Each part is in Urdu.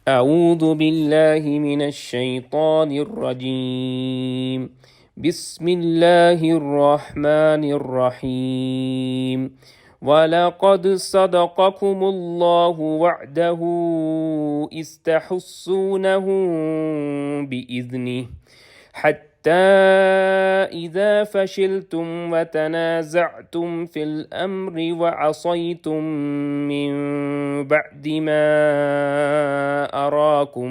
أعوذ بالله من الشيطان الرجيم. بسم الله الرحمن الرحيم. وَلَقَدْ صَدَقَكُمُ اللَّهُ وَعْدَهُ إِذْ تَحُسُّونَهُم بِإِذْنِهِ حَتَّى إِذَا فَشِلْتُمْ وَتَنَازَعْتُمْ فِي الْأَمْرِ وَعَصَيْتُم مِّن بَعْدِ مَا أَرَاكُم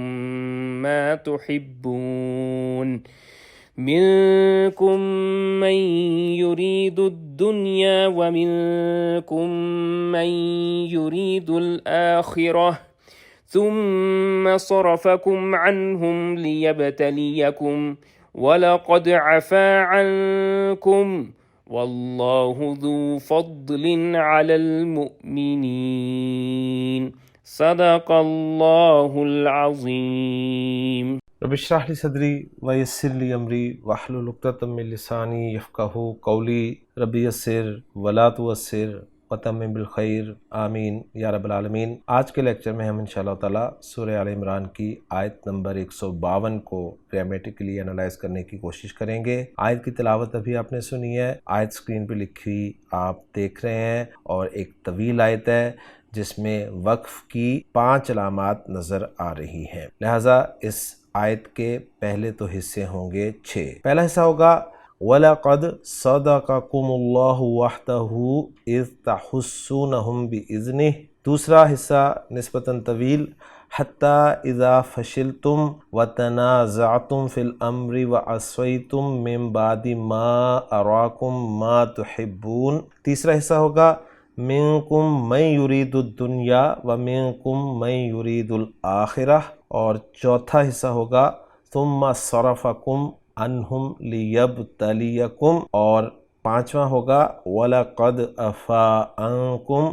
مَّا تُحِبُّونَ منكم من يريد الدنيا ومنكم من يريد الآخرة ثم صرفكم عنهم ليبتليكم ولقد عفا عنكم والله ذو فضل على المؤمنين صدق الله العظيم. رب اشرح لي صدری ویسر لی امری واحلل عقدۃ من لسانی یفقہوا قولی رب یسر ولا تعسر وتمم بالخیر آمین یا رب العالمین۔ آج کے لیکچر میں ہم انشاءاللہ تعالی سورہ آل عمران کی آیت نمبر 152 کو گرامیٹیکلی انالائز کرنے کی کوشش کریں گے۔ آیت کی تلاوت ابھی آپ نے سنی ہے، آیت سکرین پہ لکھی آپ دیکھ رہے ہیں، اور ایک طویل آیت ہے جس میں وقف کی 5 علامات نظر آ رہی ہیں، لہٰذا اس آیت کے پہلے تو حصے ہوں گے 6۔ پہلا حصہ ہوگا وَلَقَدْ صَدَقَكُمُ اللَّهُ وَعْدَهُ إِذْ تَحُسُّونَهُم بِإِذْنِهِ۔ دوسرا حصہ نسبتاً طویل حَتَّى إِذَا فَشِلْتُمْ وَتَنَازَعْتُمْ فِي الْأَمْرِ وَعَصَيْتُم مِّن بَعْدِ مَا أَرَاكُم مَّا تُحِبُّونَ۔ تیسرا حصہ ہوگا مِنكُم مَّن يُرِيدُ الدُّنْيَا وَمِنكُم مَّن يُرِيدُ الْآخِرَةَ، اور چوتھا حصہ ہوگا ثُمَّ صَرَفَكُمْ عَنْهُمْ لِيَبْتَلِيَكُمْ، اور پانچواں ہوگا وَلَقَدْ عَفَا عَنْكُمْ،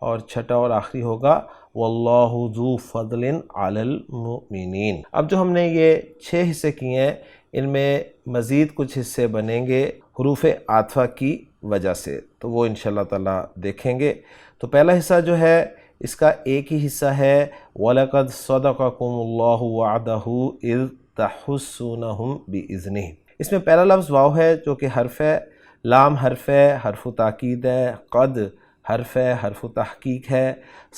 اور چھٹا اور آخری ہوگا وَاللَّهُ ذُو فَضْلٍ عَلَى الْمُؤْمِنِينَ۔ اب جو ہم نے یہ 6 حصے کیے ہیں، ان میں مزید کچھ حصے بنیں گے حروف عاطفہ کی وجہ سے، تو وہ انشاءاللہ تعالی دیکھیں گے۔ تو پہلا حصہ جو ہے اس کا ایک ہی حصہ ہے وَلَقَدْ صَدَقَكُمُ اللَّهُ وَعْدَهُ إِذْ تَحُسُّونَهُم بِإِذْنِهِ۔ اس میں پہلا لفظ واو ہے جو کہ حرف ہے، لام حرف ہے، حرف تاکید ہے، قد حرف ہے، حرف تحقیق ہے،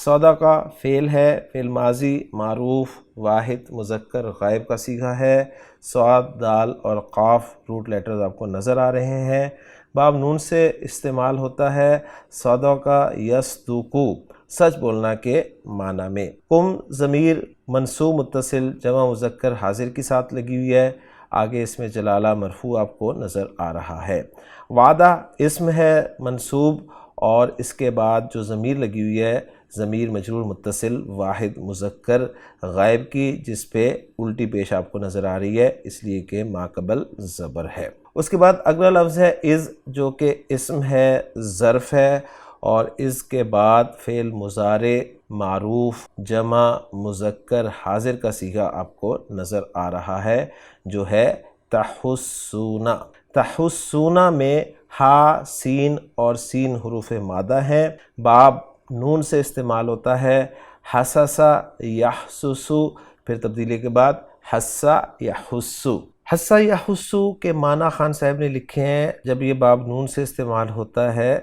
صدقہ فعل ہے، فعل ماضی معروف واحد مذکر غائب کا صیغہ ہے، صاد دال اور قاف روٹ لیٹرز آپ کو نظر آ رہے ہیں، باب نون سے استعمال ہوتا ہے صدقہ یصدقو سچ بولنا کے معنی میں۔ کم ضمیر منصوب متصل جمع مذکر حاضر کے ساتھ لگی ہوئی ہے، آگے اس میں جلالہ مرفوع آپ کو نظر آ رہا ہے۔ وعدہ اسم ہے منصوب، اور اس کے بعد جو ضمیر لگی ہوئی ہے ضمیر مجرور متصل واحد مذکر غائب کی، جس پہ الٹی پیش آپ کو نظر آ رہی ہے اس لیے کہ ما قبل زبر ہے۔ اس کے بعد اگلا لفظ ہے اذ، جو کہ اسم ہے ظرف ہے، اور اس کے بعد فعل مضارع معروف جمع مذکر حاضر کا صیغہ آپ کو نظر آ رہا ہے جو ہے تحسونا۔ تحسونا میں ہا سین اور سین حروف مادہ ہیں، باب نون سے استعمال ہوتا ہے حسسا یحسسو، پھر تبدیلی کے بعد حسا یحسو۔ حسا یحسو کے معنی خان صاحب نے لکھے ہیں، جب یہ باب نون سے استعمال ہوتا ہے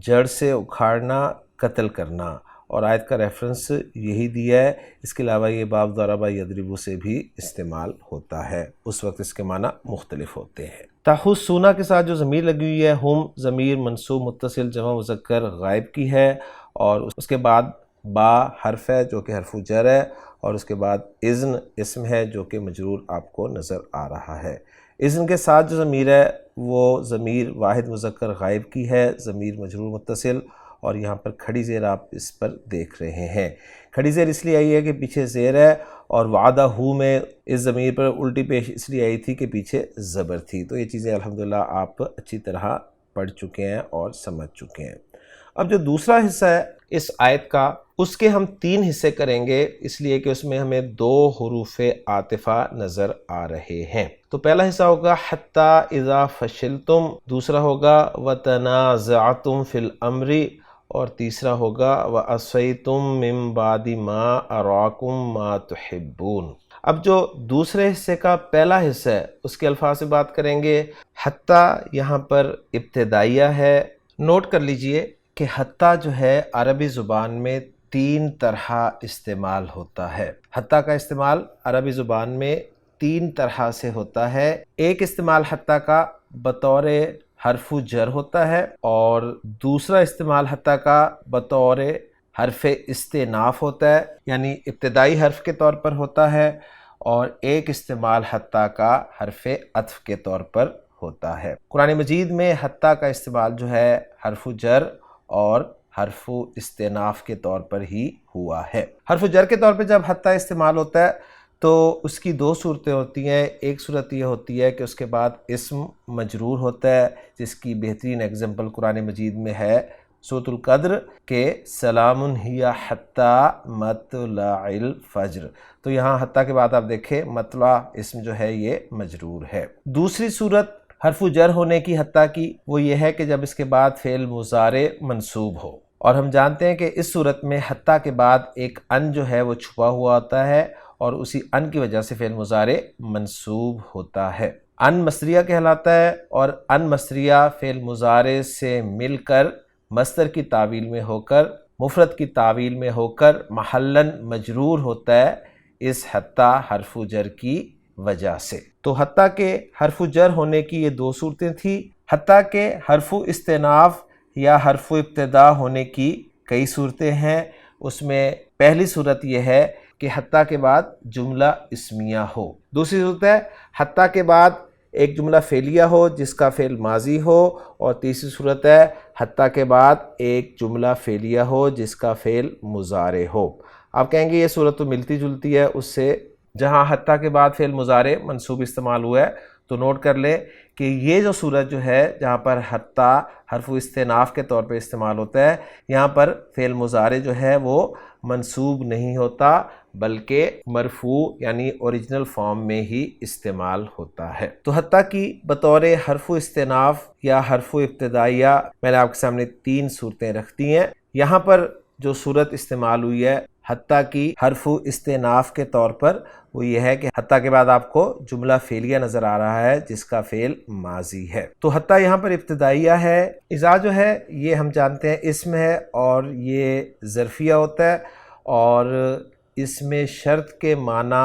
جڑ سے اکھاڑنا قتل کرنا، اور آیت کا ریفرنس یہی دیا ہے۔ اس کے علاوہ یہ باب ضربہ یضربو سے بھی استعمال ہوتا ہے، اس وقت اس کے معنی مختلف ہوتے ہیں۔ تحسونا کے ساتھ جو ضمیر لگی ہوئی ہے ہم ضمیر منصوب متصل جمع مذکر غائب کی ہے، اور اس کے بعد با حرف ہے جو کہ حرف جر ہے، اور اس کے بعد اذن اسم ہے جو کہ مجرور آپ کو نظر آ رہا ہے۔ اذن کے ساتھ جو ضمیر ہے وہ ضمیر واحد مذکر غائب کی ہے، ضمیر مجرور متصل، اور یہاں پر کھڑی زیر آپ اس پر دیکھ رہے ہیں۔ کھڑی زیر اس لیے آئی ہے کہ پیچھے زیر ہے، اور وعدہ ہو میں اس ضمیر پر الٹی پیش اس لیے آئی تھی کہ پیچھے زبر تھی۔ تو یہ چیزیں الحمدللہ آپ اچھی طرح پڑھ چکے ہیں اور سمجھ چکے ہیں۔ اب جو دوسرا حصہ ہے اس آیت کا، اس کے ہم 3 حصے کریں گے، اس لیے کہ اس میں ہمیں 2 حروف عاطفہ نظر آ رہے ہیں۔ تو پہلا حصہ ہوگا حتی اذا فشلتم، دوسرا ہوگا وتنازعتم فی الامر، اور تیسرا ہوگا وَأَصَيْتُم مِّن بَعْدِ مَا أَرَاكُم مَّا تُحِبُّونَ۔ اب جو دوسرے حصے کا پہلا حصہ ہے اس کے الفاظ سے بات کریں گے۔ حتیٰ یہاں پر ابتدائیہ ہے۔ نوٹ کر لیجئے کہ حتیٰ جو ہے عربی زبان میں 3 طرح استعمال ہوتا ہے۔ حتیٰ کا استعمال عربی زبان میں 3 طرح سے ہوتا ہے۔ ایک استعمال حتیٰ کا بطور حرف جر ہوتا ہے، اور دوسرا استعمال حتیٰ کا بطور حرف استئناف ہوتا ہے، یعنی ابتدائی حرف کے طور پر ہوتا ہے، اور ایک استعمال حتیٰ کا حرف عطف کے طور پر ہوتا ہے۔ قرآن مجید میں حتیٰ کا استعمال جو ہے حرف جر اور حرف استئناف کے طور پر ہی ہوا ہے۔ حرف جر کے طور پہ جب حتیٰ استعمال ہوتا ہے تو اس کی 2 صورتیں ہوتی ہیں۔ ایک صورت یہ ہوتی ہے کہ اس کے بعد اسم مجرور ہوتا ہے، جس کی بہترین اگزامپل قرآن مجید میں ہے سورۃ القدر کہ سلام ہی حتیٰ مطلع الفجر۔ تو یہاں حتیٰ کے بعد آپ دیکھیں مطلع اسم جو ہے یہ مجرور ہے۔ دوسری صورت حرف جر ہونے کی حتیٰ کی وہ یہ ہے کہ جب اس کے بعد فعل مضارع منصوب ہو، اور ہم جانتے ہیں کہ اس صورت میں حتیٰ کے بعد ایک ان جو ہے وہ چھپا ہوا ہوتا ہے، اور اسی ان کی وجہ سے فعل مضارع منصوب ہوتا ہے۔ ان مصدریہ کہلاتا ہے، اور ان مصدریہ فعل مضارع سے مل کر مصدر کی تعویل میں ہو کر مفرد کی تعویل میں ہو کر محلاً مجرور ہوتا ہے اس حتیٰ حرف جر کی وجہ سے۔ تو حتیٰ کے حرف جر ہونے کی یہ 2 صورتیں تھیں۔ حتیٰ کے حرف استئناف یا حرف ابتدا ہونے کی کئی صورتیں ہیں۔ اس میں پہلی صورت یہ ہے کہ حتیٰ کے بعد جملہ اسمیہ ہو۔ دوسری صورت ہے حتیٰ کے بعد ایک جملہ فعلیہ ہو جس کا فعل ماضی ہو، اور تیسری صورت ہے حتیٰ کے بعد ایک جملہ فعلیہ ہو جس کا فعل مضارع ہو۔ آپ کہیں گے یہ صورت تو ملتی جلتی ہے اس سے جہاں حتیٰ کے بعد فعل مضارع منصوب استعمال ہوا ہے، تو نوٹ کر لیں کہ یہ جو صورت جو ہے جہاں پر حتیٰ حرف استئناف کے طور پہ استعمال ہوتا ہے، یہاں پر فعل مضارع جو ہے وہ منصوب نہیں ہوتا بلکہ مرفوع یعنی اوریجنل فارم میں ہی استعمال ہوتا ہے۔ تو حتیٰ کی بطور حرف استئناف یا حرف ابتدائیہ میں نے آپ کے سامنے 3 صورتیں رکھ دی ہیں۔ یہاں پر جو صورت استعمال ہوئی ہے حتیٰ کی حرف استئناف کے طور پر وہ یہ ہے کہ حتیٰ کے بعد آپ کو جملہ فعلیہ نظر آ رہا ہے جس کا فعل ماضی ہے۔ تو حتیٰ یہاں پر ابتدائیہ ہے۔ اذا جو ہے یہ ہم جانتے ہیں اسم ہے اور یہ ظرفیہ ہوتا ہے، اور اس میں شرط کے معنی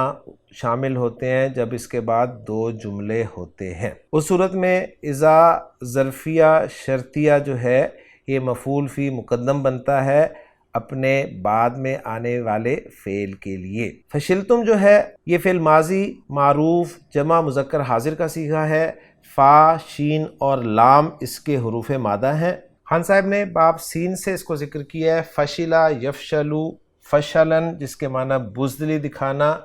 شامل ہوتے ہیں جب اس کے بعد 2 جملے ہوتے ہیں۔ اس صورت میں اذا ظرفیہ شرطیہ جو ہے یہ مفعول فی مقدم بنتا ہے اپنے بعد میں آنے والے فعل کے لیے۔ فشلتم جو ہے یہ فعل ماضی معروف جمع مذکر حاضر کا صیغہ ہے۔ فا، شین اور لام اس کے حروف مادہ ہیں۔ خان صاحب نے باب سین سے اس کو ذکر کیا ہے۔ فشلا یفشلو فشلن، جس کے معنی بزدلی دکھانا،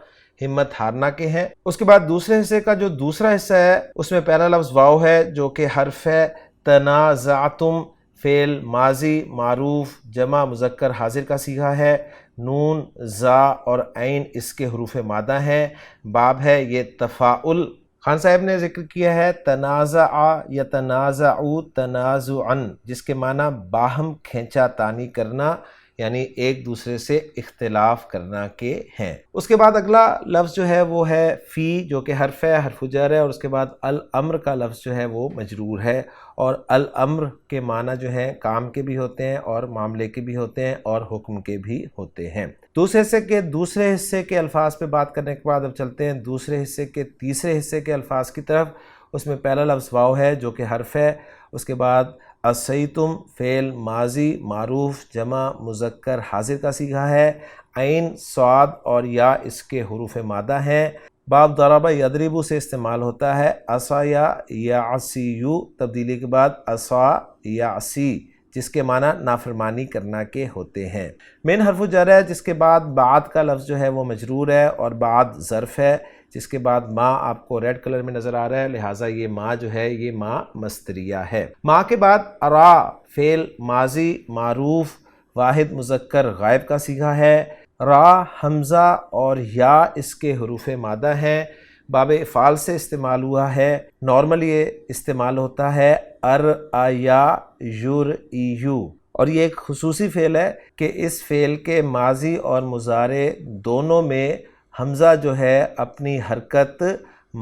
ہمت ہارنا کے ہیں۔ اس کے بعد دوسرے حصے کا جو دوسرا حصہ ہے اس میں پہلا لفظ واو ہے جو کہ حرف ہے۔ تنازعتم فعل ماضی معروف جمع مذکر حاضر کا صیغہ ہے۔ نون، زا اور عین اس کے حروف مادہ ہیں۔ باب ہے یہ تفاعل۔ خان صاحب نے ذکر کیا ہے تنازع یتنازعو تنازعن، جس کے معنی باہم کھینچا تانی کرنا یعنی ایک دوسرے سے اختلاف کرنا کے ہیں۔ اس کے بعد اگلا لفظ جو ہے وہ ہے فی، جو کہ حرف ہے، حرف جر ہے، اور اس کے بعد الامر کا لفظ جو ہے وہ مجرور ہے، اور الامر کے معنی جو ہیں کام کے بھی ہوتے ہیں اور معاملے کے بھی ہوتے ہیں اور حکم کے بھی ہوتے ہیں۔ دوسرے حصے کے الفاظ پہ بات کرنے کے بعد اب چلتے ہیں دوسرے حصے کے تیسرے حصے کے الفاظ کی طرف۔ اس میں پہلا لفظ واو ہے جو کہ حرف ہے۔ اس کے بعد اصیتم فعل ماضی معروف جمع مذکر حاضر کا صیغہ ہے۔ عین، صاد اور یا اس کے حروف مادہ ہیں۔ باب ضرب یضرب سے استعمال ہوتا ہے۔ عصا یا یعصیو تبدیلی کے بعد عصا یعصی، جس کے معنی نافرمانی کرنا کے ہوتے ہیں۔ من حرف جر ہے جس کے بعد بعد کا لفظ جو ہے وہ مجرور ہے، اور بعد ظرف ہے جس کے بعد ما آپ کو ریڈ کلر میں نظر آ رہا ہے، لہٰذا یہ ما جو ہے یہ ما مصدریہ ہے۔ ما کے بعد ارا فعل ماضی معروف واحد مذکر غائب کا صیغہ ہے۔ را، حمزہ اور یا اس کے حروف مادہ ہیں۔ باب افعال سے استعمال ہوا ہے۔ نارمل یہ استعمال ہوتا ہے ار آیا یور ایو، اور یہ ایک خصوصی فعل ہے کہ اس فعل کے ماضی اور مضارع دونوں میں حمزہ جو ہے اپنی حرکت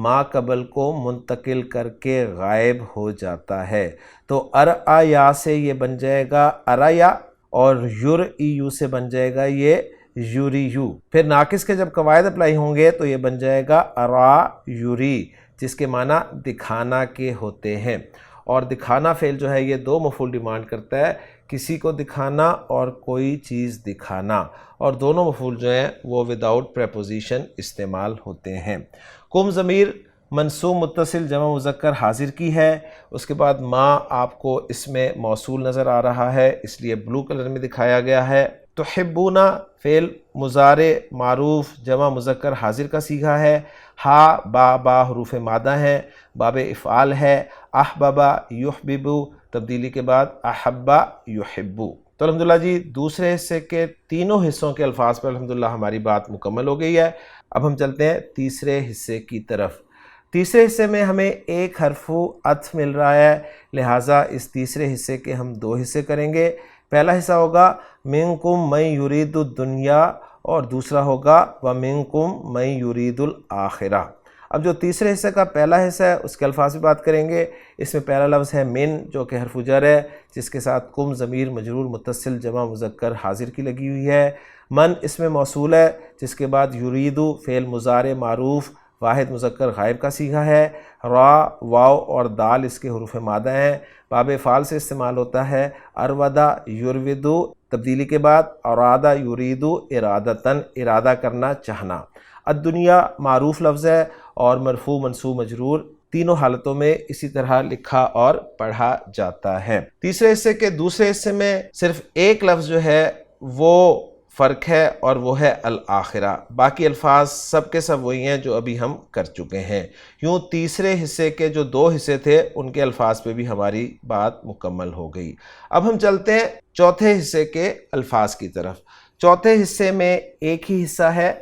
ما قبل کو منتقل کر کے غائب ہو جاتا ہے. تو ارآیا سے یہ بن جائے گا اریا، اور یرئیو سے بن جائے گا یہ یوریو. پھر ناقص کے جب قواعد اپلائی ہوں گے تو یہ بن جائے گا ارا یوری، جس کے معنی دکھانا کے ہوتے ہیں. اور دکھانا فعل جو ہے یہ دو مفعول ڈیمانڈ کرتا ہے، کسی کو دکھانا اور کوئی چیز دکھانا، اور دونوں مفعول جو ہیں وہ وداؤٹ پریپوزیشن استعمال ہوتے ہیں. کم ضمیر منصوب متصل جمع مذکر حاضر کی ہے. اس کے بعد ما آپ کو اس میں موصول نظر آ رہا ہے، اس لیے بلو کلر میں دکھایا گیا ہے. تحبون فعل مضارع معروف جمع مذکر حاضر کا صیغہ ہے. ہا با حروف مادہ ہیں، باب افعال ہے. احببا یحببو تبدیلی کے بعد احبا یحبو. تو الحمدللہ جی دوسرے حصے کے تینوں حصوں کے الفاظ پر الحمدللہ ہماری بات مکمل ہو گئی ہے. اب ہم چلتے ہیں تیسرے حصے کی طرف. تیسرے حصے میں ہمیں ایک حرف عطف مل رہا ہے، لہٰذا اس تیسرے حصے کے ہم دو حصے کریں گے. پہلا حصہ ہوگا منکم من یرید الدنیا، اور دوسرا ہوگا ومنکم من یرید الآخرہ. اب جو تیسرے حصے کا پہلا حصہ ہے اس کے الفاظ بھی بات کریں گے. اس میں پہلا لفظ ہے من، جو کہ حرف جر ہے، جس کے ساتھ کم ضمیر مجرور متصل جمع مذکر حاضر کی لگی ہوئی ہے. من اس میں موصول ہے، جس کے بعد یریدو فعل مضارع معروف واحد مذکر غائب کا صیغہ ہے. را واو اور دال اس کے حروف مادہ ہیں، باب فعال سے استعمال ہوتا ہے. ارودا یرویدو تبدیلی کے بعد ارادہ یریدو ارادتاً ارادہ کرنا چاہنا. الدنیا معروف لفظ ہے اور مرفوع منصوب مجرور تینوں حالتوں میں اسی طرح لکھا اور پڑھا جاتا ہے. تیسرے حصے کے دوسرے حصے میں صرف ایک لفظ جو ہے وہ فرق ہے اور وہ ہے الآخرہ. باقی الفاظ سب کے سب وہی ہیں جو ابھی ہم کر چکے ہیں. یوں تیسرے حصے کے جو دو حصے تھے ان کے الفاظ پہ بھی ہماری بات مکمل ہو گئی. اب ہم چلتے ہیں چوتھے حصے کے الفاظ کی طرف. چوتھے حصے میں ایک ہی حصہ ہے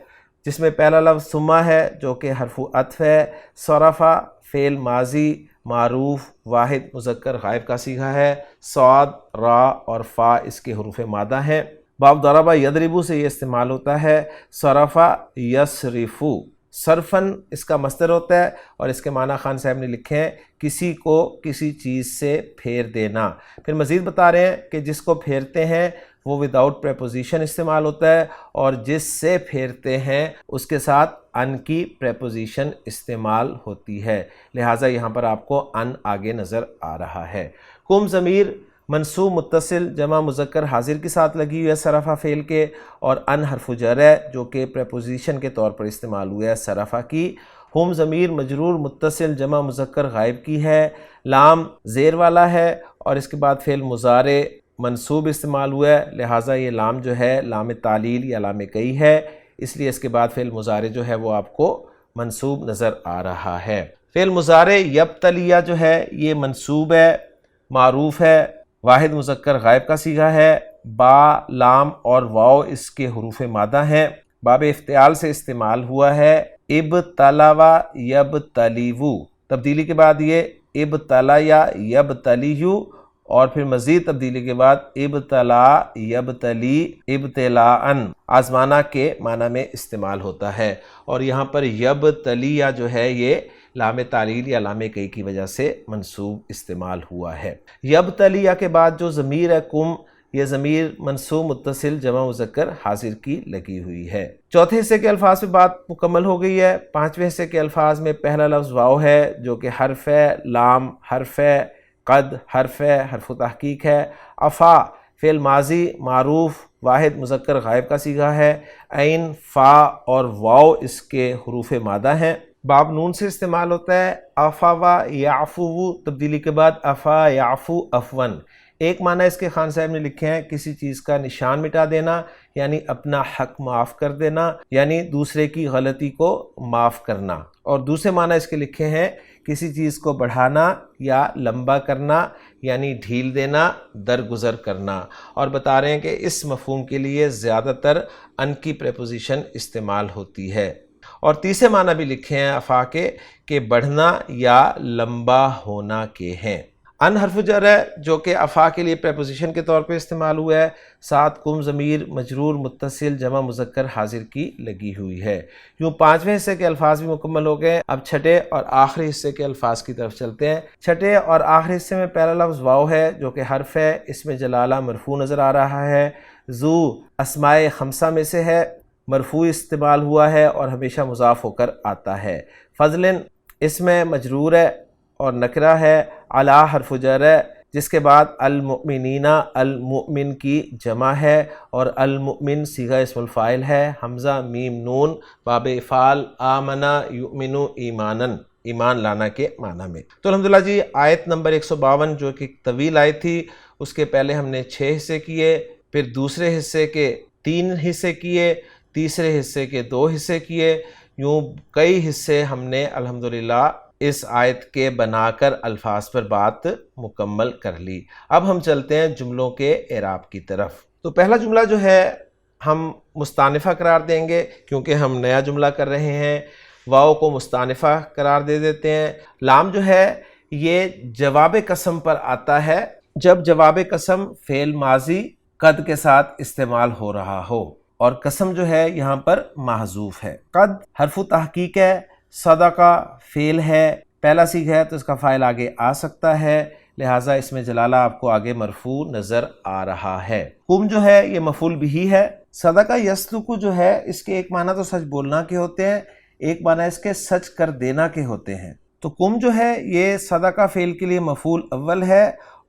جس میں پہلا لفظ ثم ہے جو کہ حرف عطف ہے. صرفہ فعل ماضی معروف واحد مذکر غائب کا صیغہ ہے. صاد را اور فا اس کے حروف مادہ ہیں. باب ضربہ یضربو سے یہ استعمال ہوتا ہے. صرفہ یصرفو صرفاً اس کا مصدر ہوتا ہے اور اس کے معنی خان صاحب نے لکھے ہیں کسی کو کسی چیز سے پھیر دینا. پھر مزید بتا رہے ہیں کہ جس کو پھیرتے ہیں وہ وداؤٹ پریپوزیشن استعمال ہوتا ہے، اور جس سے پھیرتے ہیں اس کے ساتھ ان کی پریپوزیشن استعمال ہوتی ہے. لہٰذا یہاں پر آپ کو ان آگے نظر آ رہا ہے. کم ضمیر منصوب متصل جمع مذکر حاضر کے ساتھ لگی ہوئی ہے صرفہ فعل کے، اور ان حرف جر ہے جو کہ پریپوزیشن کے طور پر استعمال ہوا ہے صرفہ کی. ہم ضمیر مجرور متصل جمع مذکر غائب کی ہے. لام زیر والا ہے اور اس کے بعد فعل مضارع منصوب استعمال ہوا ہے، لہٰذا یہ لام جو ہے لام تعلیل یا لام کئی ہے، اس لیے اس کے بعد فعل مضارع جو ہے وہ آپ کو منصوب نظر آ رہا ہے. فعل مضارع یبتلیہ جو ہے یہ منصوب ہے، معروف ہے، واحد مذکر غائب کا صیغہ ہے. با لام اور واو اس کے حروف مادہ ہیں. باب افتعال سے استعمال ہوا ہے. ابتلوا یبتلیو تبدیلی کے بعد یہ ابتلا یا یبتلیو، اور پھر مزید تبدیلی کے بعد ابتلا یبتلی ابتلاءً آزمانا کے معنی میں استعمال ہوتا ہے. اور یہاں پر یبتلیہ جو ہے یہ لام تعلیل یا لام کئی کی وجہ سے منصوب استعمال ہوا ہے. یبتلیہ کے بعد جو ضمیر ہے کم، یہ ضمیر منصوب متصل جمع مذکر حاضر کی لگی ہوئی ہے. چوتھے حصے کے الفاظ پہ بات مکمل ہو گئی ہے. پانچویں حصے کے الفاظ میں پہلا لفظ واو ہے جو کہ حرف ہے. لام حرف ہے. قد حرف ہے، حرف تحقیق ہے. افا فعل ماضی معروف واحد مذکر غائب کا صیغہ ہے. عین فا اور واو اس کے حروف مادہ ہیں. باب نون سے استعمال ہوتا ہے. افوا یعفو تبدیلی کے بعد افا یعفو افون. ایک معنی اس کے خان صاحب نے لکھے ہیں کسی چیز کا نشان مٹا دینا، یعنی اپنا حق معاف کر دینا، یعنی دوسرے کی غلطی کو معاف کرنا. اور دوسرے معنی اس کے لکھے ہیں کسی چیز کو بڑھانا یا لمبا کرنا، یعنی ڈھیل دینا، درگزر کرنا. اور بتا رہے ہیں کہ اس مفہوم کے لیے زیادہ تر ان کی پریپوزیشن استعمال ہوتی ہے. اور تیسرے معنی بھی لکھے ہیں افا کے کہ بڑھنا یا لمبا ہونا کے ہیں. ان حرف جر ہے جو کہ افا کے لیے پریپوزیشن کے طور پہ استعمال ہوا ہے، ساتھ کم ضمیر مجرور متصل جمع مذکر حاضر کی لگی ہوئی ہے۔ یوں پانچویں حصے کے الفاظ بھی مکمل ہو گئے۔ اب چھٹے اور آخری حصے کے الفاظ کی طرف چلتے ہیں۔ چھٹے اور آخری حصے میں پہلا لفظ واو ہے جو کہ حرف ہے، اس میں جلالہ مرفوع نظر آ رہا ہے، ذو اسماء خمسہ میں سے ہے، مرفوع استعمال ہوا ہے اور ہمیشہ مضاف ہو کر آتا ہے۔ فضلن اس میں مجرور ہے اور نکرہ ہے، علی حرف جر ہے جس کے بعد المؤمنین المؤمن کی جمع ہے اور المؤمن صیغہ اسم الفاعل ہے، حمزہ میم نون باب افعال آمنا یؤمن ایمانن، ایمان لانا کے معنی میں۔ تو الحمدللہ جی آیت نمبر 152 جو کہ طویل آیت تھی، اس کے پہلے ہم نے 6 حصے کیے، پھر دوسرے حصے کے 3 حصے کیے، تیسرے حصے کے 2 حصے کیے، یوں کئی حصے ہم نے الحمدللہ اس آیت کے بنا کر الفاظ پر بات مکمل کر لی۔ اب ہم چلتے ہیں جملوں کے اعراب کی طرف۔ تو پہلا جملہ جو ہے ہم مستانفہ قرار دیں گے کیونکہ ہم نیا جملہ کر رہے ہیں، واو کو مستانفہ قرار دے دیتے ہیں۔ لام جو ہے یہ جواب قسم پر آتا ہے جب جواب قسم فعل ماضی قد کے ساتھ استعمال ہو رہا ہو، اور قسم جو ہے یہاں پر محذوف ہے۔ قد حرف تحقیق ہے، صدقہ فعل ہے، پہلا صیغہ ہے تو اس کا فاعل آگے آ سکتا ہے، لہٰذا اس میں جلالہ آپ کو آگے مرفوع نظر آ رہا ہے۔ کم جو ہے یہ مفعول بھی ہے۔ صدقہ یصدق جو ہے اس کے ایک معنی تو سچ بولنا کے ہوتے ہیں، ایک معنی اس کے سچ کر دینا کے ہوتے ہیں۔ تو کم جو ہے یہ صدقہ فعل کے لیے مفعول اول ہے،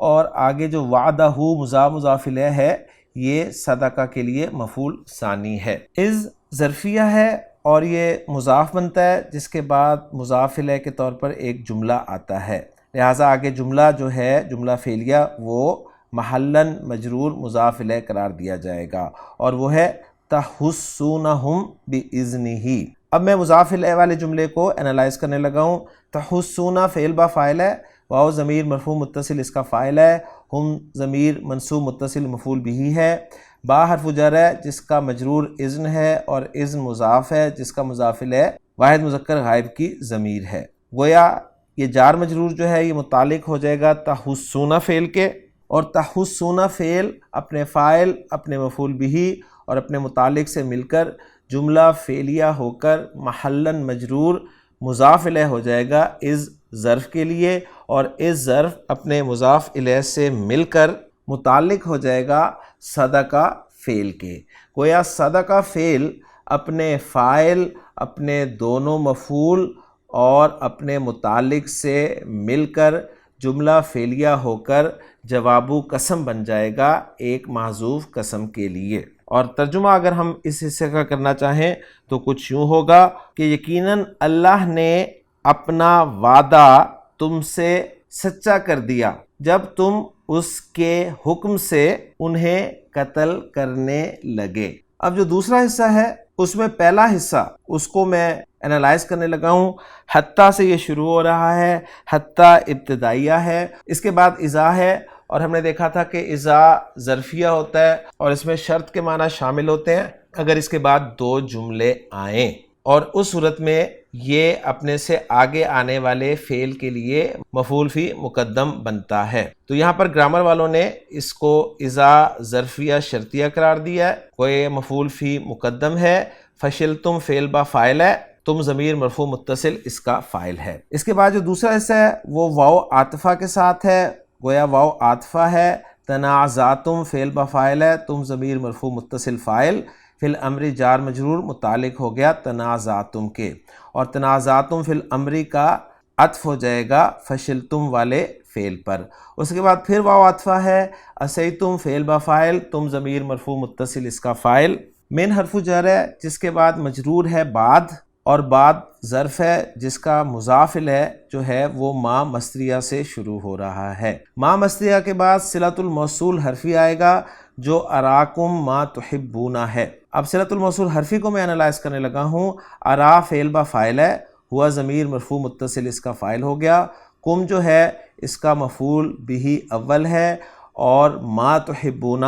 اور آگے جو وعدہ مضاف الیہ ہے یہ صدقہ کے لیے مفعول ثانی ہے۔ از ظرفیہ ہے اور یہ مضاف بنتا ہے جس کے بعد مضاف الیہ کے طور پر ایک جملہ آتا ہے، لہٰذا آگے جملہ جو ہے جملہ فعلیہ وہ محلاً مجرور مضاف الیہ قرار دیا جائے گا، اور وہ ہے تحسونہم بإذنہ۔ اب میں مضاف الیہ والے جملے کو انالائز کرنے لگا ہوں۔ تحسون فعل با فاعل ہے، واو ضمیر مرفوع متصل اس کا فاعل ہے، ہم ضمیر منصوب متصل مفعول بھی ہے، با حرف جر ہے جس کا مجرور اذن ہے، اور اذن مضاف ہے جس کا مضاف الیہ واحد مذکر غائب کی ضمیر ہے۔ گویا یہ جار مجرور جو ہے یہ متعلق ہو جائے گا تحسون فعل کے، اور تحسون فعل اپنے فاعل، اپنے مفعول بھی اور اپنے متعلق سے مل کر جملہ فعلیہ ہو کر محلاً مجرور مضاف الیہ ہو جائے گا از ظرف کے لیے، اور اس ظرف اپنے مضاف الیہ سے مل کر متعلق ہو جائے گا صدقہ فعل کے۔ گویا صدقہ فعل اپنے فاعل، اپنے دونوں مفعول اور اپنے متعلق سے مل کر جملہ فعلیہ ہو کر جوابو قسم بن جائے گا ایک محذوف قسم کے لیے۔ اور ترجمہ اگر ہم اس حصے کا کرنا چاہیں تو کچھ یوں ہوگا کہ یقیناً اللہ نے اپنا وعدہ تم سے سچا کر دیا جب تم اس کے حکم سے انہیں قتل کرنے لگے۔ اب جو دوسرا حصہ ہے اس میں پہلا حصہ اس کو میں انالائز کرنے لگا ہوں۔ حتیٰ سے یہ شروع ہو رہا ہے، حتیٰ ابتدائیہ ہے، اس کے بعد اذا ہے، اور ہم نے دیکھا تھا کہ اذا ظرفیہ ہوتا ہے اور اس میں شرط کے معنی شامل ہوتے ہیں اگر اس کے بعد 2 جملے آئیں، اور اس صورت میں یہ اپنے سے آگے آنے والے فعل کے لیے مفعول فی مقدم بنتا ہے۔ تو یہاں پر گرامر والوں نے اس کو اذا ظرفیہ شرطیہ قرار دیا ہے، کوئی مفعول فی مقدم ہے، فشلتم فعل با فاعل ہے، تم ضمیر مرفوع متصل اس کا فاعل ہے۔ اس کے بعد جو دوسرا حصہ ہے وہ واو عاطفہ کے ساتھ ہے، گویا واو عاطفہ ہے، تنازعتم فعل با فاعل ہے، تم ضمیر مرفوع متصل فاعل، فی الامر جار مجرور متعلق ہو گیا تنازعتم کے، اور تنازعتم فی الامر کا عطف ہو جائے گا فشلتم والے فعل پر۔ اس کے بعد پھر واو عاطفہ ہے، عصیتم فعل با فاعل، تم ضمیر مرفوع متصل اس کا فاعل، من حرف جر ہے جس کے بعد مجرور ہے بعد، اور بعد ظرف ہے جس کا مضاف الیہ جو ہے وہ ما مصدریہ سے شروع ہو رہا ہے۔ ما مصدریہ کے بعد صلۃ الموصول حرفی آئے گا جو اراکم ما تحبون ہے۔ اب صلۃ الموصول حرفی کو میں انالائز کرنے لگا ہوں۔ ارا فعل با فاعل ہے، ہوا ضمیر مرفوع متصل اس کا فاعل ہو گیا، کم جو ہے اس کا مفعول بھی اول ہے، اور ما تحبون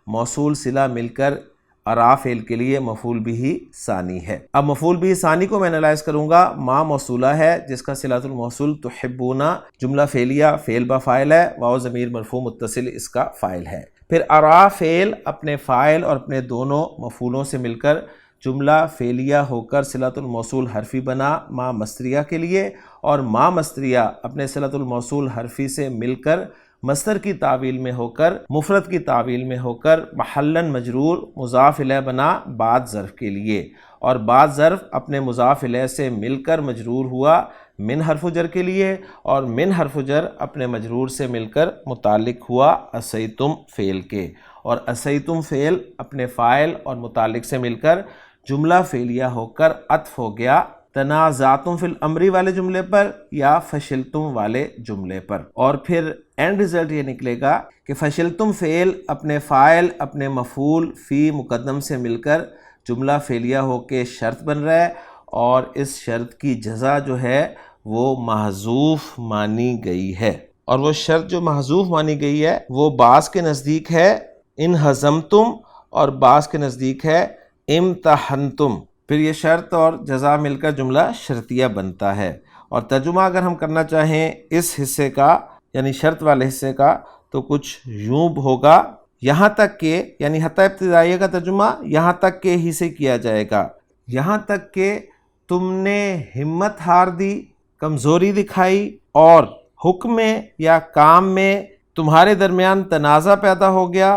موصول صلہ مل کر ارا فعل کے لیے مفعول بھی ثانی ہے۔ اب مفعول بھی ثانی کو میں انالائز کروں گا۔ ما موصولہ ہے جس کا صلۃ الموصول تحبون جملہ فعلیہ فعل با فاعل ہے، واو ضمیر مرفوع متصل اس کا فاعل ہے۔ پھر ارا فعل اپنے فاعل اور اپنے دونوں مفعولوں سے مل کر جملہ فعلیہ ہو کر صلۃ الموصول حرفی بنا ما مصدریہ کے لیے، اور ما مصدریہ اپنے صلۃ الموصول حرفی سے مل کر مصدر کی تعویل میں ہو کر مفرد کی تعویل میں ہو کر محلاً مجرور مضاف الیہ بنا بعد ظرف کے لیے، اور بعد ظرف اپنے مضاف الیہ سے مل کر مجرور ہوا من حرف جر کے لیے، اور من حرف جر اپنے مجرور سے مل کر متعلق ہوا عصیتم فعل کے، اور عصیتم فعل اپنے فاعل اور متعلق سے مل کر جملہ فعلیہ ہو کر عطف ہو گیا تنازعتم فی الامر والے جملے پر یا فشلتم والے جملے پر۔ اور پھر اینڈ رزلٹ یہ نکلے گا کہ فشلتم فعل اپنے فاعل اپنے مفعول فی مقدم سے مل کر جملہ فعلیہ ہو کے شرط بن رہا ہے، اور اس شرط کی جزا جو ہے وہ محذوف مانی گئی ہے، اور وہ شرط جو محذوف مانی گئی ہے وہ بعض کے نزدیک ہے ان ہضمتم اور بعض کے نزدیک ہے امتحنتم۔ پھر یہ شرط اور جزا مل کر جملہ شرطیہ بنتا ہے۔ اور ترجمہ اگر ہم کرنا چاہیں اس حصے کا یعنی شرط والے حصے کا تو کچھ یوں ہوگا، یہاں تک کہ یعنی حتی ابتدائیہ کا ترجمہ یہاں تک کہ ہی سے کیا جائے گا، یہاں تک کہ تم نے ہمت ہار دی، کمزوری دکھائی، اور حکم میں یا کام میں تمہارے درمیان تنازع پیدا ہو گیا،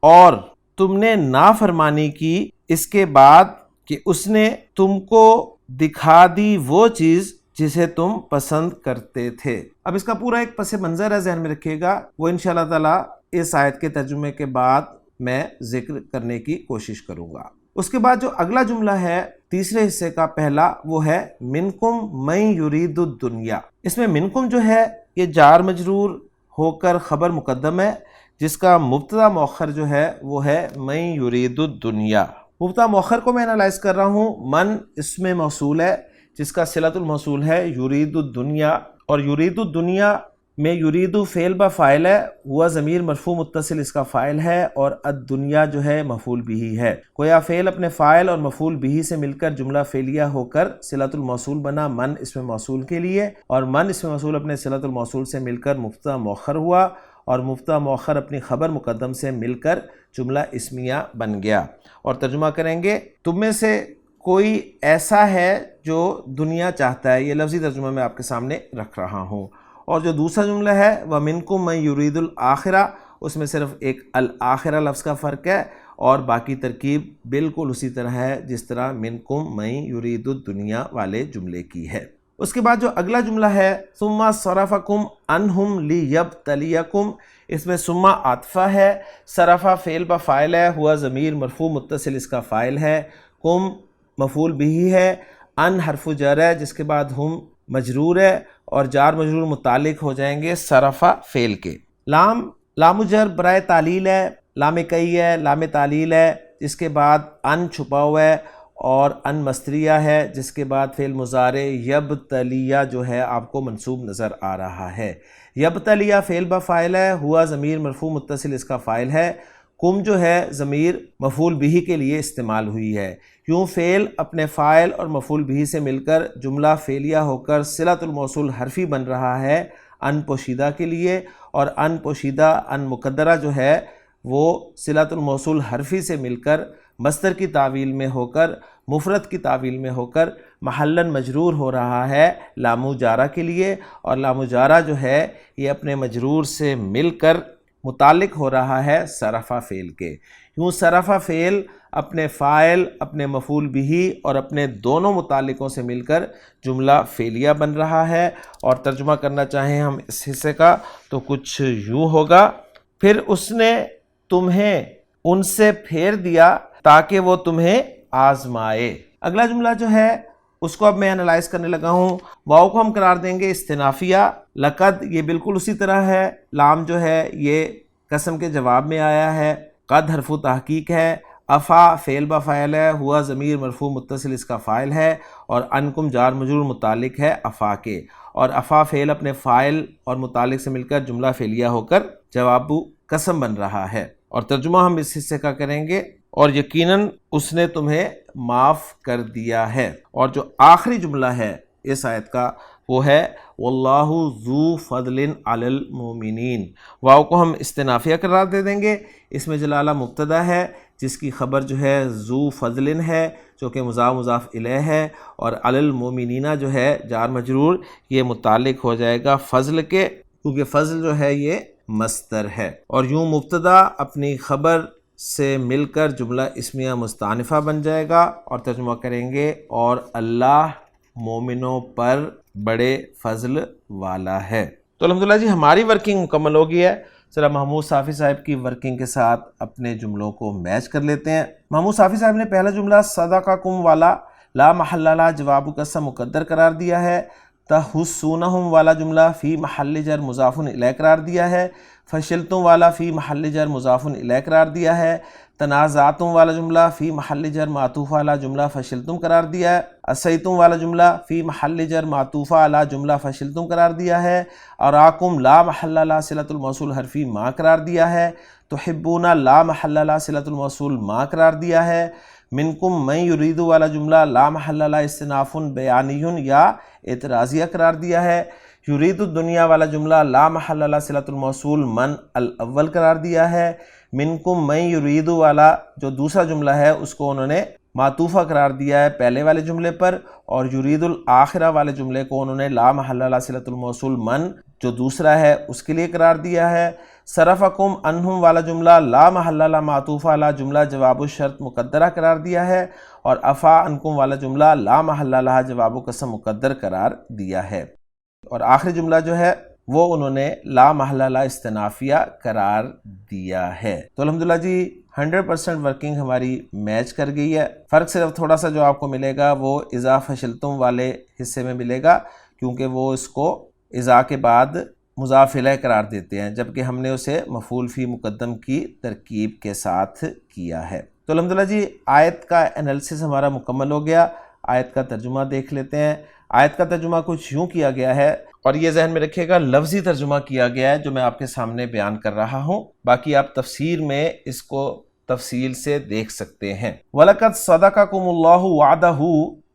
اور تم نے نافرمانی کی اس کے بعد کہ اس نے تم کو دکھا دی وہ چیز جسے تم پسند کرتے تھے۔ اب اس کا پورا ایک پس منظر ہے، ذہن میں رکھیے گا، وہ انشاءاللہ تعالیٰ اس آیت کے ترجمے کے بعد میں ذکر کرنے کی کوشش کروں گا۔ اس کے بعد جو اگلا جملہ ہے تیسرے حصے کا پہلا، وہ ہے منکم من یرید الدنیا۔ اس میں منکم جو ہے یہ جار مجرور ہو کر خبر مقدم ہے، جس کا مبتدا مؤخر جو ہے وہ ہے من یرید الدنیا۔ مبتدا مؤخر کو میں انالائز کر رہا ہوں۔ من اسم موصول ہے جس کا صلۃ الموصول ہے یرید الدنیا، اور یرید الدنیا میں یرید فعل با فاعل ہے، ہوا ضمیر مرفوع متصل اس کا فاعل ہے، اور الدنیا جو ہے مفعول بھی ہے۔ گویا فعل اپنے فاعل اور مفعول بھی سے مل کر جملہ فعلیہ ہو کر صلۃ الموصول بنا من اسم موصول کے لیے، اور من اسم موصول اپنے صلۃ الموصول سے مل کر مبتدا مؤخر ہوا، اور مبتدا مؤخر اپنی خبر مقدم سے مل کر جملہ اسمیہ بن گیا۔ اور ترجمہ کریں گے تم میں سے کوئی ایسا ہے جو دنیا چاہتا ہے، یہ لفظی ترجمہ میں آپ کے سامنے رکھ رہا ہوں۔ اور جو دوسرا جملہ ہے وَمِنْكُمْ مَن يُرِيدُ الْآخِرَةَ، اس میں صرف ایک الآخرہ لفظ کا فرق ہے، اور باقی ترکیب بالکل اسی طرح ہے جس طرح مِنْكُمْ مَن يُرِيدُ الدُّنْيَا والے جملے کی ہے۔ اس کے بعد جو اگلا جملہ ہے ثُمَّ صَرَفَكُمْ عَنْهُمْ لِيَبْتَلِيَكُمْ، اس میں ثم عاطفہ ہے، صرفہ فعل با فاعل ہے، ہوا ضمیر مرفوع متصل اس کا فاعل ہے، کم مفعول بھی ہے، ان حرف جر ہے جس کے بعد ہم مجرور ہے، اور جار مجرور متعلق ہو جائیں گے صرفہ فعل کے۔ لام جر برائے تعلیل ہے، لام کئی ہے، لام تعلیل ہے، جس کے بعد ان چھپا ہوا ہے، اور ان مصدریہ ہے جس کے بعد فعل مضارع یبتلیہ جو ہے آپ کو منصوب نظر آ رہا ہے۔ یبتلیہ فعل با فاعل ہے، ہوا ضمیر مرفوع متصل اس کا فاعل ہے، کم جو ہے ضمیر مفعول بھی کے لیے استعمال ہوئی ہے۔ یوں فعل اپنے فاعل اور مفعول بھی سے مل کر جملہ فعلیہ ہو کر صلۃ الموصول حرفی بن رہا ہے ان پوشیدہ کے لیے، اور ان پوشیدہ ان مقدرہ جو ہے وہ صلۃ الموصول حرفی سے مل کر مصدر کی تعویل میں ہو کر مفرد کی تعویل میں ہو کر محلاً مجرور ہو رہا ہے لام جارہ کے لیے، اور لام جارہ جو ہے یہ اپنے مجرور سے مل کر متعلق ہو رہا ہے صرفہ فعل کے۔ یوں صرفہ فعل اپنے فاعل اپنے مفعول بھی اور اپنے دونوں متعلقوں سے مل کر جملہ فعلیہ بن رہا ہے۔ اور ترجمہ کرنا چاہیں ہم اس حصے کا تو کچھ یوں ہوگا، پھر اس نے تمہیں ان سے پھیر دیا تاکہ وہ تمہیں آزمائے۔ اگلا جملہ جو ہے اس کو اب میں انالائز کرنے لگا ہوں۔ واو کو ہم قرار دیں گے استنافیہ، لقد یہ بالکل اسی طرح ہے، لام جو ہے یہ قسم کے جواب میں آیا ہے، قد حرف تحقیق ہے، افا فعل با فاعل ہے، ہوا ضمیر مرفوع متصل اس کا فاعل ہے، اور انکم جار مجرور متعلق ہے افا کے، اور افا فعل اپنے فاعل اور متعلق سے مل کر جملہ فعلیہ ہو کر جواب قسم بن رہا ہے۔ اور ترجمہ ہم اس حصے کا کریں گے اور یقیناً اس نے تمہیں معاف کر دیا ہے۔ اور جو آخری جملہ ہے اس آیت کا وہ ہے واللہ ذو فضل علی المؤمنین۔ واو کو ہم استنافیہ قرار دے دیں گے، اس میں جلالہ مبتدا ہے جس کی خبر جو ہے ذو فضل ہے جو کہ مضاف مضاف الیہ ہے، اور علی المؤمنین جو ہے جار مجرور، یہ متعلق ہو جائے گا فضل کے، کیونکہ فضل جو ہے یہ مصدر ہے۔ اور یوں مبتدا اپنی خبر سے مل کر جملہ اسمیہ مستأنفہ بن جائے گا، اور ترجمہ کریں گے اور اللہ مومنوں پر بڑے فضل والا ہے۔ تو الحمدللہ جی ہماری ورکنگ مکمل ہو گئی ہے۔ ذرا محمود صافی صاحب کی ورکنگ کے ساتھ اپنے جملوں کو میچ کر لیتے ہیں۔ محمود صافی صاحب نے پہلا جملہ صدقکم والا لا محل لا جواب قسم مقدر قرار دیا ہے، تحسونہم والا جملہ فی محل جر مضاف الیہ قرار دیا ہے، فشلتم والا فی محل جر مضاف الیہ قرار دیا ہے، تنازعتم والا جملہ فی محل جر معطوف علی جملہ فشلتم قرار دیا ہے، عصیتم والا جملہ فی محل جر معطوف علی جملہ فشلتم قرار دیا ہے، اراکم لا محل لا صلۃ الموصول حرفی ما قرار دیا ہے، تحبون لا محل لا صلۃ الموصول ما قرار دیا ہے، منکم من یرید والا جملہ لا محل لا استناف بیانی یا اعتراضیہ قرار دیا ہے، یرید الدنیا والا جملہ لا محل لا صلۃ الموصول من الاول قرار دیا ہے، منکم من یرید والا جو دوسرا جملہ ہے اس کو انہوں نے معطوفہ قرار دیا ہے پہلے والے جملے پر، اور یرید الآخرہ والے جملے کو انہوں نے لا محل لا صلۃ الموصول من جو دوسرا ہے اس کے لیے قرار دیا ہے، صرفکم عنہم والا جملہ لا محل لا معطوف علی جملہ جواب الشرط مقدرہ قرار دیا ہے، اور عفا عنکم والا جملہ لا محل لہا جواب قسم مقدر قرار دیا ہے، اور آخری جملہ جو ہے وہ انہوں نے لا محل لا استنافیہ قرار دیا ہے۔ تو الحمدللہ جی 100% ورکنگ ہماری میچ کر گئی ہے۔ فرق صرف تھوڑا سا جو آپ کو ملے گا وہ اذا فشلتم والے حصے میں ملے گا، کیونکہ وہ اس کو اذا کے بعد مضاف الیہ قرار دیتے ہیں، جبکہ ہم نے اسے مفعول فی مقدم کی ترکیب کے ساتھ کیا ہے۔ تو الحمدللہ جی آیت کا انالیسس ہمارا مکمل ہو گیا۔ آیت کا ترجمہ دیکھ لیتے ہیں۔ آیت کا ترجمہ کچھ یوں کیا گیا ہے، اور یہ ذہن میں رکھیے گا لفظی ترجمہ کیا گیا ہے جو میں آپ کے سامنے بیان کر رہا ہوں، باقی آپ تفسیر میں اس کو تفصیل سے دیکھ سکتے ہیں۔ وَلَقَدْ صَدَقَكُمُ اللَّهُ وَعْدَهُ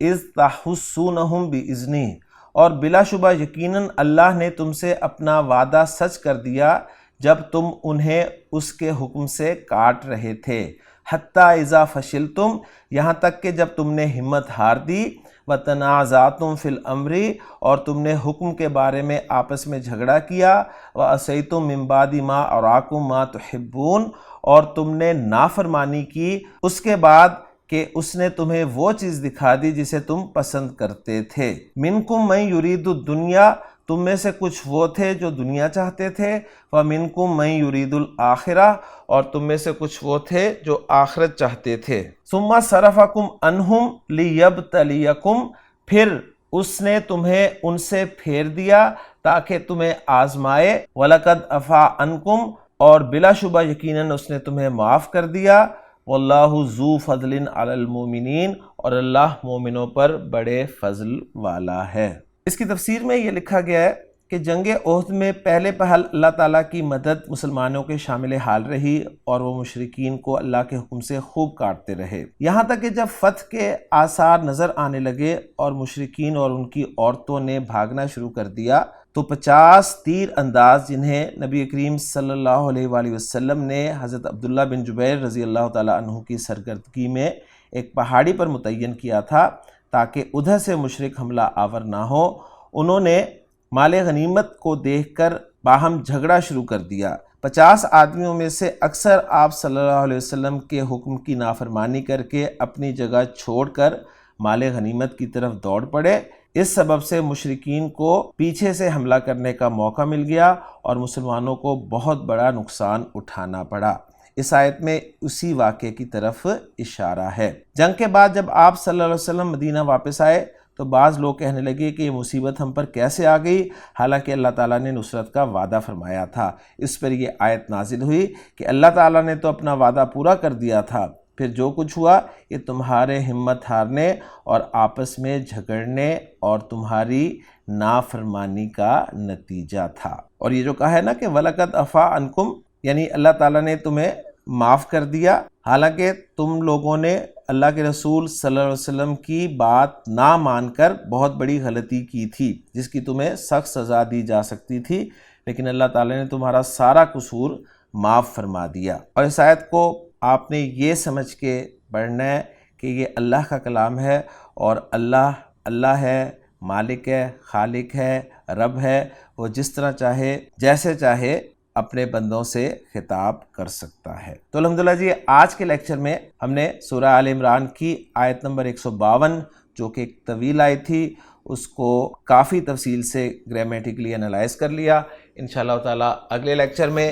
إِذْ تَحُسُّونَهُم بِإِذْنِهِ، اور بلا شبہ یقیناً اللہ نے تم سے اپنا وعدہ سچ کر دیا جب تم انہیں اس کے حکم سے کاٹ رہے تھے، حتیٰ اذا فشلتم، یہاں تک کہ جب تم نے ہمت ہار دی، وَتَنَازَعْتُمْ فِي الْأَمْرِ، اور تم نے حکم کے بارے میں آپس میں جھگڑا کیا، وَعَصَيْتُمْ مِن بَعْدِ مَا أَرَاكُمْ مَا تُحِبُّونَ، اور تم نے نافرمانی کی اس کے بعد کہ اس نے تمہیں وہ چیز دکھا دی جسے تم پسند کرتے تھے۔ مِنْكُمْ مَن يُرِيدُ الدُّنْيَا، تم میں سے کچھ وہ تھے جو دنیا چاہتے تھے، وَمِنْكُمْ مَن يُرِيدُ الْآخِرَةَ، اور تم میں سے کچھ وہ تھے جو آخرت چاہتے تھے، ثُمَّ صَرَفَكُمْ عَنْهُمْ لِيَبْتَلِيَكُمْ، پھر اس نے تمہیں ان سے پھیر دیا تاکہ تمہیں آزمائے، وَلَقَدْ عَفَا عَنْكُمْ، اور بلا شبہ یقیناً اس نے تمہیں معاف کر دیا، وَاللَّهُ ذُو فَضْلٍ عَلَى الْمُؤْمِنِينَ، اور اللہ مومنوں پر بڑے فضل والا ہے۔ اس کی تفسیر میں یہ لکھا گیا ہے کہ جنگ احد میں پہلے پہل اللہ تعالیٰ کی مدد مسلمانوں کے شامل حال رہی، اور وہ مشرکین کو اللہ کے حکم سے خوب کاٹتے رہے، یہاں تک کہ جب فتح کے آثار نظر آنے لگے اور مشرکین اور ان کی عورتوں نے بھاگنا شروع کر دیا، تو 50 تیر انداز جنہیں نبی کریم صلی اللہ علیہ وآلہ وسلم نے حضرت عبداللہ بن جبیر رضی اللہ تعالیٰ عنہ کی سرگردگی میں ایک پہاڑی پر متعین کیا تھا تاکہ ادھر سے مشرک حملہ آور نہ ہو، انہوں نے مال غنیمت کو دیکھ کر باہم جھگڑا شروع کر دیا۔ 50 آدمیوں میں سے اکثر آپ صلی اللہ علیہ وسلم کے حکم کی نافرمانی کر کے اپنی جگہ چھوڑ کر مال غنیمت کی طرف دوڑ پڑے، اس سبب سے مشرکین کو پیچھے سے حملہ کرنے کا موقع مل گیا اور مسلمانوں کو بہت بڑا نقصان اٹھانا پڑا۔ اس آیت میں اسی واقعے کی طرف اشارہ ہے۔ جنگ کے بعد جب آپ صلی اللہ علیہ وسلم مدینہ واپس آئے تو بعض لوگ کہنے لگے کہ یہ مصیبت ہم پر کیسے آ گئی، حالانکہ اللہ تعالیٰ نے نصرت کا وعدہ فرمایا تھا۔ اس پر یہ آیت نازل ہوئی کہ اللہ تعالیٰ نے تو اپنا وعدہ پورا کر دیا تھا، پھر جو کچھ ہوا یہ تمہارے ہمت ہارنے اور آپس میں جھگڑنے اور تمہاری نافرمانی کا نتیجہ تھا۔ اور یہ جو کہا ہے نا کہ وَلَقَدْ عَفَا عَنْكُمْ، یعنی اللہ تعالیٰ نے تمہیں معاف کر دیا، حالانکہ تم لوگوں نے اللہ کے رسول صلی اللہ علیہ وسلم کی بات نہ مان کر بہت بڑی غلطی کی تھی جس کی تمہیں سخت سزا دی جا سکتی تھی، لیکن اللہ تعالیٰ نے تمہارا سارا قصور معاف فرما دیا۔ اور اس آیت کو آپ نے یہ سمجھ کے پڑھنا ہے کہ یہ اللہ کا کلام ہے، اور اللہ ہے، مالک ہے، خالق ہے، رب ہے، وہ جس طرح چاہے جیسے چاہے اپنے بندوں سے خطاب کر سکتا ہے۔ تو الحمدللہ جی، آج کے لیکچر میں ہم نے سورہ آل عمران کی آیت نمبر 152 جو کہ ایک طویل آیت تھی، اس کو کافی تفصیل سے گرامیٹیکلی انالائز کر لیا۔ انشاءاللہ تعالیٰ اگلے لیکچر میں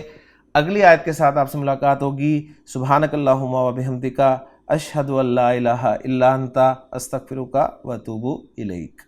اگلی آیت کے ساتھ آپ سے ملاقات ہوگی۔ سبحانک اللہم و بحمدک، اشہد ان لا الہ الا انت، استغفرک و اتوب الیک۔